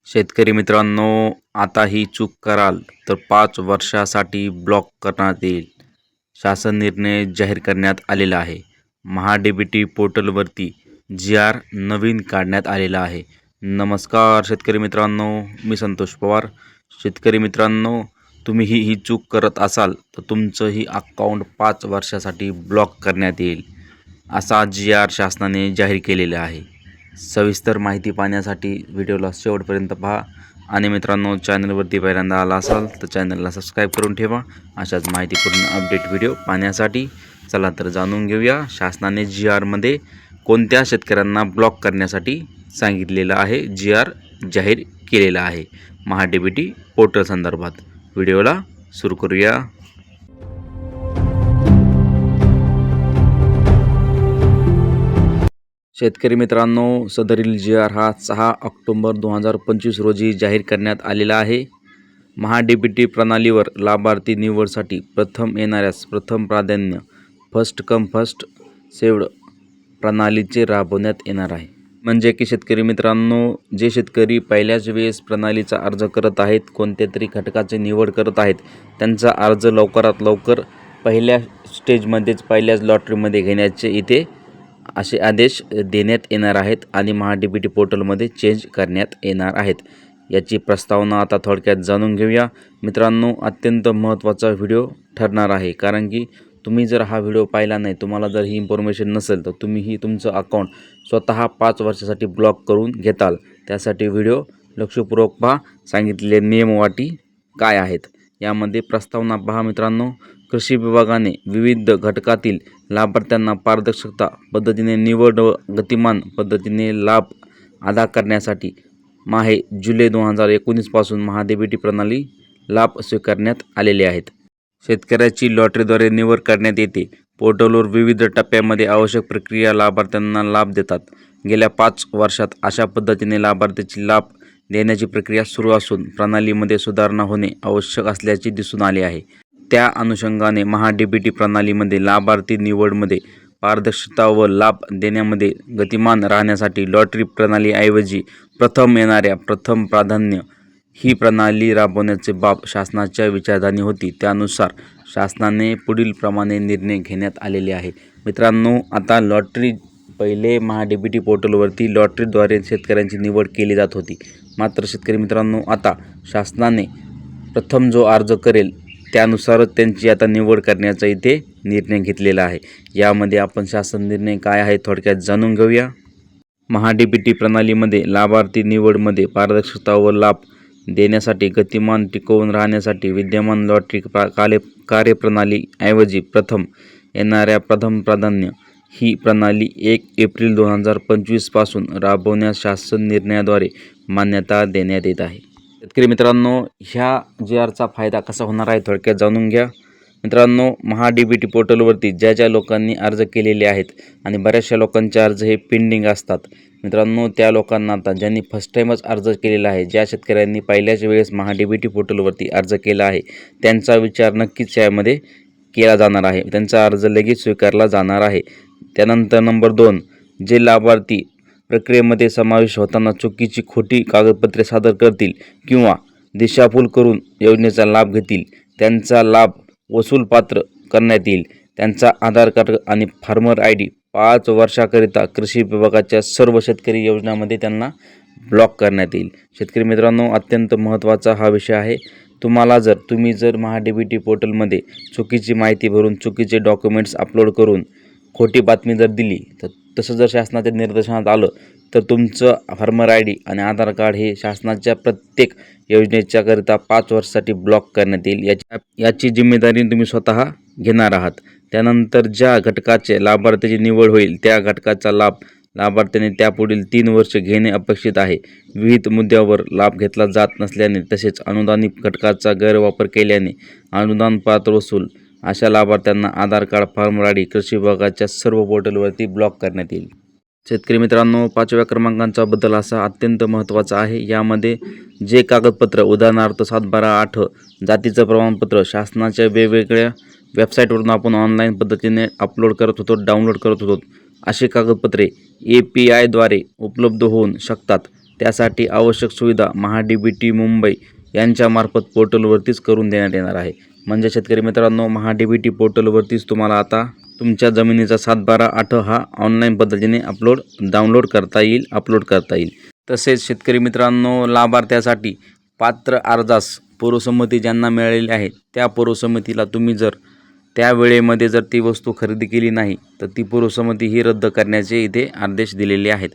शेतकरी मित्रांनो, आता ही चूक कराल तर 5 वर्षासाठी ब्लॉक करण्यात येईल. शासन निर्णय जाहीर करण्यात आलेला आहे. महा-डी-बी-टी पोर्टलवरती जी-आर नवीन काढण्यात आलेला आहे. नमस्कार शेतकरी मित्रांनो, मी संतोष पवार. शेतकरी मित्रांनो, तुम्ही ही चूक करत असाल तर तुमचंही अकाउंट 5 वर्षासाठी ब्लॉक करण्यात येईल, असा जी-आर शासनाने जाहीर केलेला आहे. सविस्तर माहिती पाहण्यासाठी व्हिडिओला शेवटपर्यंत पहा. आणि मित्रांनो, चॅनलवरती पहिल्यांदा आला असाल तर चॅनलला सबस्क्राईब करून ठेवा अशाच माहितीपूर्ण अपडेट व्हिडिओ पाहण्यासाठी. चला तर जाणून घेऊया शासनाने जी-आरमध्ये कोणत्या शेतकऱ्यांना ब्लॉक करण्यासाठी सांगितलेलं आहे. जी-आर जाहीर केलेला आहे महा-डी-बी-टी पोर्टल संदर्भात. व्हिडिओला सुरू करूया. शेतकरी मित्रांनो, सदरील जी-आर हा 6 ऑक्टोबर 2025 रोजी जाहीर करण्यात आलेला आहे. महा-डी-बी-टी प्रणालीवर लाभार्थी निवडसाठी प्रथम येणाऱ्यास प्रथम प्राधान्य, फर्स्ट कम फर्स्ट सेव्ड प्रणालीचे राबवण्यात येणार आहे. म्हणजे की शेतकरी मित्रांनो, जे शेतकरी पहिल्याच वेळेस प्रणालीचा अर्ज करत आहेत, कोणत्या तरी घटकाची निवड करत आहेत, त्यांचा अर्ज लवकरात लवकर पहिल्या स्टेजमध्येच पहिल्याच लॉटरीमध्ये घेण्याचे इथे असे आदेश देण्यात येणार आहेत आणि महा-डी-बी-टी पोर्टलमध्ये चेंज करण्यात येणार आहेत. याची प्रस्तावना आता थोडक्यात जाणून घेऊया. मित्रांनो, अत्यंत महत्त्वाचा व्हिडिओ ठरणार आहे, कारण की तुम्ही जर हा व्हिडिओ पाहिला नाही, तुम्हाला जर ही इन्फॉर्मेशन नसेल तर तुम्हीही तुमचं अकाउंट स्वतः 5 वर्षासाठी ब्लॉक करून घेताल. त्यासाठी व्हिडिओ लक्षपूर्वक पहा. सांगितलेले नियम व अटी काय आहेत यामध्ये प्रस्तावना पहा. मित्रांनो, कृषी विभागाने विविध घटकातील लाभार्थ्यांना पारदर्शकता पद्धतीने निवड व गतिमान पद्धतीने लाभ अदा करण्यासाठी जुलै 2019 पासून महा-डी-बी-टी प्रणाली लाभ स्वीकारण्यात आलेले आहेत. शेतकऱ्याची लॉटरीद्वारे निवड करण्यात येते. पोर्टलवर विविध टप्प्यामध्ये आवश्यक प्रक्रिया लाभार्थ्यांना लाभ देतात. गेल्या 5 वर्षात अशा पद्धतीने लाभार्थ्याची लाभ देण्याची प्रक्रिया सुरू असून प्रणालीमध्ये सुधारणा होणे आवश्यक असल्याचे दिसून आले आहे. त्या अनुषंगाने महा-डी-बी-टी प्रणालीमध्ये लाभार्थी निवडमध्ये पारदर्शकता व लाभ देण्यामध्ये गतिमान राहण्यासाठी लॉटरी प्रणालीऐवजी प्रथम येणाऱ्या प्रथम प्राधान्य ही प्रणाली राबवण्याची बाब शासनाच्या विचारधानी होती. त्यानुसार शासनाने पुढील प्रमाणे निर्णय घेण्यात आलेले आहे. मित्रांनो, आता लॉटरी पहिले महा-डी-बी-टी पोर्टलवरती लॉटरीद्वारे शेतकऱ्यांची निवड केली जात होती. मात्र शेतकरी मित्रांनो, आता शासनाने प्रथम जो अर्ज करेल त्यानुसारच त्यांची आता निवड करण्याचा इथे निर्णय घेतलेला आहे. यामध्ये आपण शासन निर्णय काय आहे थोडक्यात जाणून घेऊया. महा-डी-बी-टी प्रणालीमध्ये लाभार्थी निवडमध्ये पारदर्शकता व लाभ देण्यासाठी गतिमान टिकवून राहण्यासाठी विद्यमान लॉटरी कार्यप्रणाली ऐवजी प्रथम येणाऱ्या प्रथम प्राधान्य ही प्रणाली 1 एप्रिल 2025 पासून राबवण्यास शासन निर्णयाद्वारे मान्यता देण्यात येत आहे. शेतकरी मित्रांनो, ह्या जी-आरचा फायदा कसा होणार आहे थोडक्यात जाणून घ्या. मित्रांनो, महा-डी-बी-टी पोर्टलवरती ज्या लोकांनी अर्ज केलेले आहेत आणि बऱ्याचशा लोकांचे अर्ज हे पेंडिंग असतात. मित्रांनो, त्या लोकांना आता ज्यांनी फर्स्ट टाईमच अर्ज केलेला आहे, ज्या शेतकऱ्यांनी पहिल्याच वेळेस महा-डी-बी-टी पोर्टलवरती अर्ज केला आहे, त्यांचा विचार नक्कीच यामध्ये केला जाणार आहे. त्यांचा अर्ज लगेच स्वीकारला जाणार आहे. त्यानंतर नंबर 2, जे लाभार्थी प्रक्रियेमध्ये समावेश होताना चुकीची खोटी कागदपत्रे सादर करतील किंवा दिशाभूल करून योजनेचा लाभ घेतील, त्यांचा लाभ वसूलपात्र करण्यात येईल. त्यांचा आधार कार्ड आणि फार्मर ID 5 वर्षाकरिता कृषी विभागाच्या सर्व शेतकरी योजनांमध्ये त्यांना ब्लॉक करण्यात येईल. शेतकरी मित्रांनो, अत्यंत महत्त्वाचा हा विषय आहे. तुम्ही जर महा-डी-बी-टी पोर्टलमध्ये चुकीची माहिती भरून चुकीचे डॉक्युमेंट्स अपलोड करून खोटी बातमी जर दिली, तर तसं जर शासनाच्या निर्देशनात आलं तर तुमचं फार्मर ID आणि आधार कार्ड हे शासनाच्या प्रत्येक योजनेच्या करिता 5 वर्षासाठी ब्लॉक करण्यात येईल. याची जिम्मेदारी तुम्ही स्वतः घेणार आहात. त्यानंतर ज्या घटकाचे लाभार्थ्याची निवड होईल त्या घटकाचा लाभ लाभार्थ्याने त्यापुढील 3 वर्ष घेणे अपेक्षित आहे. विविध मुद्द्यावर लाभ घेतला जात नसल्याने तसेच अनुदानित घटकाचा गैरवापर केल्याने अनुदान पात्र वसूल अशा लाभार्थ्यांना आधार कार्ड, फार्मर ID कृषी विभागाच्या सर्व पोर्टलवरती ब्लॉक करण्यात येईल. शेतकरी मित्रांनो, 5व्या क्रमांकाचा बदल असा अत्यंत महत्त्वाचा आहे. यामध्ये जे कागदपत्र उदाहरणार्थ 7/12/8 जातीचं प्रमाणपत्र शासनाच्या वेगवेगळ्या वेबसाईटवरून आपण ऑनलाईन पद्धतीने अपलोड करत होतो, डाउनलोड करत होतो, असे कागदपत्रे API द्वारे उपलब्ध होऊ शकतात. त्यासाठी आवश्यक सुविधा महा-डी-बी-टी मुंबई यांच्यामार्फत पोर्टलवरतीच करून देण्यात येणार आहे. म्हणजे शेतकरी मित्रांनो, महा-डी-बी-टी पोर्टलवरतीच तुम्हाला आता तुमच्या जमिनीचा 7/12/8 हा ऑनलाईन पद्धतीने डाउनलोड करता येईल, अपलोड करता येईल. तसेच शेतकरी मित्रांनो, लाभार्थ्यासाठी पात्र अर्जास पूर्वसंमती ज्यांना मिळालेली आहे त्या पूर्वसंमतीला तुम्ही जर त्या वेळेमध्ये जर ती वस्तू खरेदी केली नाही तर ती पूर्वसंमती ही रद्द करण्याचे इथे आदेश दिलेले आहेत.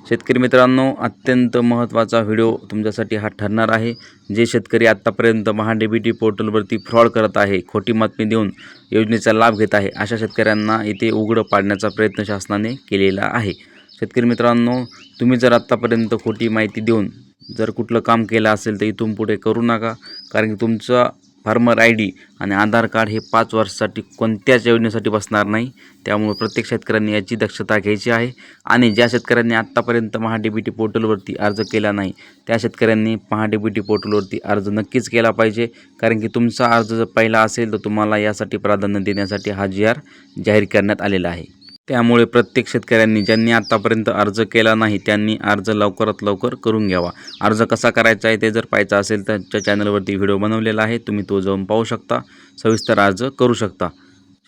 शेतकरी मित्रांनो, अत्यंत महत्त्वाचा व्हिडिओ तुमच्यासाठी हा ठरणार आहे. जे शेतकरी आत्तापर्यंत महा-डी-बी-टी पोर्टलवरती फ्रॉड करत आहे, खोटी बातमी देऊन योजनेचा लाभ घेत आहे, अशा शेतकऱ्यांना इथे उघडं पाडण्याचा प्रयत्न शासनाने केलेला आहे. शेतकरी मित्रांनो, तुम्ही जर आत्तापर्यंत खोटी माहिती देऊन जर कुठलं काम केलं असेल तर इथून पुढे करू नका. कारण की तुमचा फार्मर ID आणि आधार कार्ड हे 5 वर्षासाठी कोणत्याच योजनेसाठी बसणार नाही. त्यामुळे प्रत्येक शेतकऱ्यांनी याची दक्षता घ्यायची आहे. आणि ज्या शेतकऱ्यांनी आत्तापर्यंत महा-डी-बी-टी पोर्टलवरती अर्ज केला नाही त्या शेतकऱ्यांनी महा-डी-बी-टी पोर्टलवरती अर्ज नक्कीच केला पाहिजे. कारण की तुमचा अर्ज जर पहिला असेल तर तुम्हाला यासाठी प्राधान्य देण्यासाठी हा GR जाहीर करण्यात आलेला आहे. त्यामुळे प्रत्येक शेतकऱ्यांनी ज्यांनी आत्तापर्यंत अर्ज केला नाही त्यांनी अर्ज लवकरात लवकर करून घ्यावा. अर्ज कसा करायचा आहे ते जर पाहायचं असेल तर आमच्या चॅनलवरती व्हिडिओ बनवलेला आहे, तुम्ही तो जाऊन पाहू शकता, सविस्तर अर्ज करू शकता.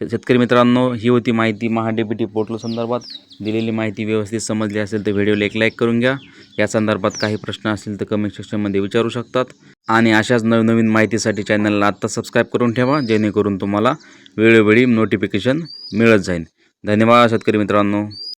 शेतकरी मित्रांनो, ही होती माहिती महा-डी-बी-टी पोर्टल संदर्भात. दिलेली माहिती व्यवस्थित समजली असेल तर व्हिडिओला एक लाईक करून घ्या. या संदर्भात काही प्रश्न असतील तर कमेंट सेक्शनमध्ये विचारू शकतात. आणि अशाच नवनवीन माहितीसाठी चॅनलला आत्ता सबस्क्राईब करून ठेवा, जेणेकरून तुम्हाला वेळोवेळी नोटिफिकेशन मिळत जाईल. धन्यवाद शेतकरी मित्रांनो.